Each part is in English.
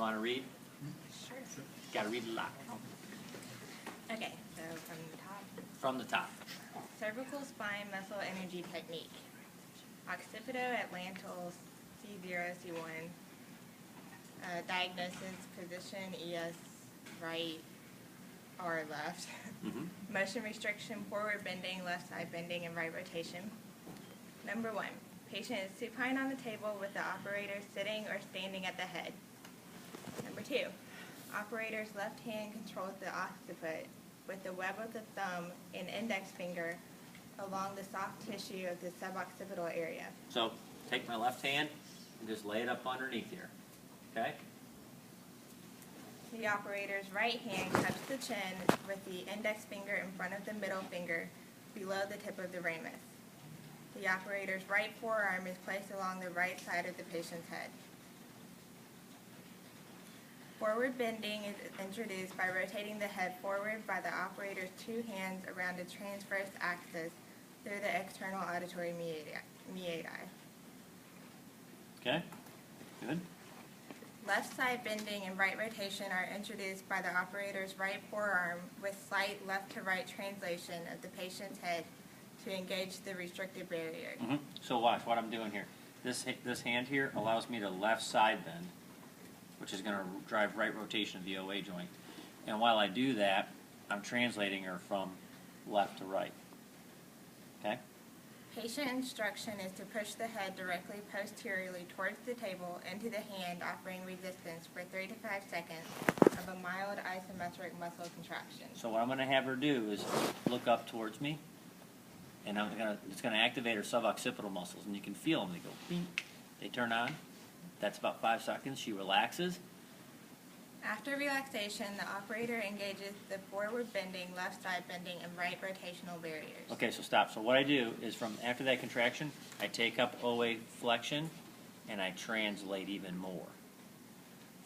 want to read? Sure. Got to read a lot. Okay, so from the top. From the top. Cervical spine muscle energy technique. Occipito-atlantal C0, C1. Diagnosis, position, ES, right or left. Motion restriction, forward bending, left side bending, and right rotation. Number 1, patient is supine on the table with the operator sitting or standing at the head. Number 2, operator's left hand controls the occiput with the web of the thumb and index finger along the soft tissue of the suboccipital area. So take my left hand and just lay it up underneath here. Okay? The operator's right hand cups the chin with the index finger in front of the middle finger below the tip of the ramus. The operator's right forearm is placed along the right side of the patient's head. Forward bending is introduced by rotating the head forward by the operator's 2 hands around a transverse axis through the external auditory meatus. Okay? Good. Left side bending and right rotation are introduced by the operator's right forearm with slight left to right translation of the patient's head to engage the restricted barrier. So watch what I'm doing here. This hand here allows me to left side bend, which is going to drive right rotation of the OA joint. And while I do that, I'm translating her from left to right. Okay? Patient instruction is to push the head directly posteriorly towards the table into the hand, offering resistance for 3 to 5 seconds of a mild isometric muscle contraction. So what I'm going to have her do is look up towards me, and it's going to activate her suboccipital muscles, and you can feel them. They go, beep. They turn on. That's about 5 seconds. She relaxes. After relaxation, the operator engages the forward bending, left side bending, and right rotational barriers. Okay, so stop. So what I do is from after that contraction, I take up OA flexion, and I translate even more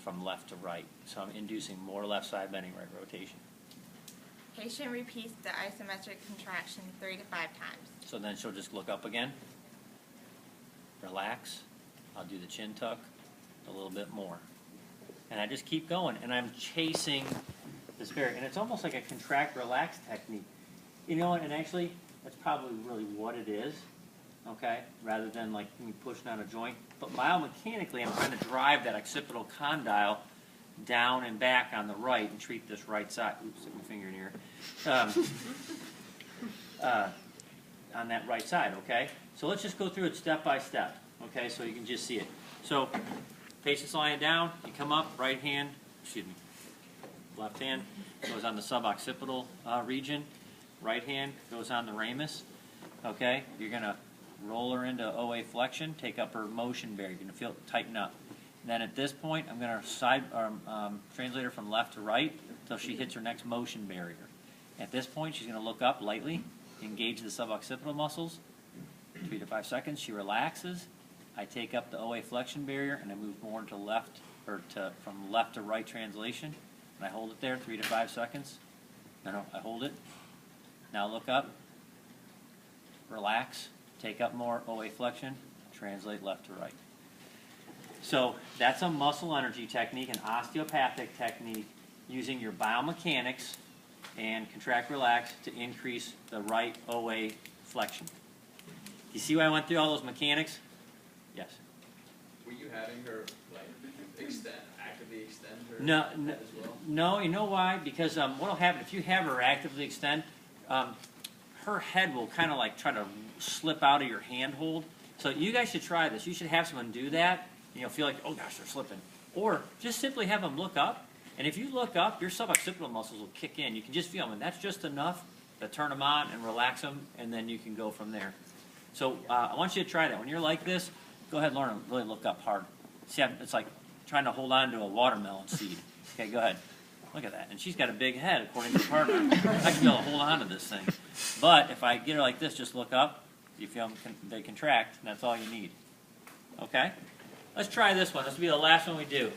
from left to right. So I'm inducing more left side bending, right rotation. Patient repeats the isometric contraction 3 to 5 times. So then she'll just look up again, relax. I'll do the chin tuck a little bit more. And I just keep going, and I'm chasing this barrier. And it's almost like a contract-relax technique. You know what, and actually, that's probably really what it is, okay, rather than like me pushing on a joint. But biomechanically, I'm trying to drive that occipital condyle down and back on the right and treat this right side. Oops, stick my finger in here. On that right side, okay? So let's just go through it step by step, okay, so you can just see it. So patient's lying down, you come up, right hand, left hand goes on the suboccipital region, right hand goes on the ramus, okay? You're going to roll her into OA flexion, take up her motion barrier, you're going to feel it tighten up. And then at this point, I'm going to translate her from left to right until she hits her next motion barrier. At this point, she's going to look up lightly, engage the suboccipital muscles, 3 to 5 seconds, she relaxes. I take up the OA flexion barrier and I move more to left, or from left to right translation. And I hold it there 3 to 5 seconds. No, I hold it. Now look up, relax, take up more OA flexion, translate left to right. So that's a muscle energy technique, an osteopathic technique, using your biomechanics and contract relax to increase the right OA flexion. You see why I went through all those mechanics? Yes. Were you having her like actively extend her No, head as well? no. You know why? Because what will happen if you have her actively extend, her head will kind of like try to slip out of your handhold. So you guys should try this. You should have someone do that. And you'll feel like, oh gosh, they're slipping. Or just simply have them look up. And if you look up, your suboccipital muscles will kick in. You can just feel them, and that's just enough to turn them on and relax them, and then you can go from there. So I want you to try that. When you're like this, go ahead and learn to really look up hard. See, it's like trying to hold on to a watermelon seed. Okay, go ahead. Look at that. And she's got a big head, according to the partner. I should be able to hold on to this thing. But if I get her like this, just look up. You feel them, they contract, and that's all you need. Okay? Let's try this one. This will be the last one we do.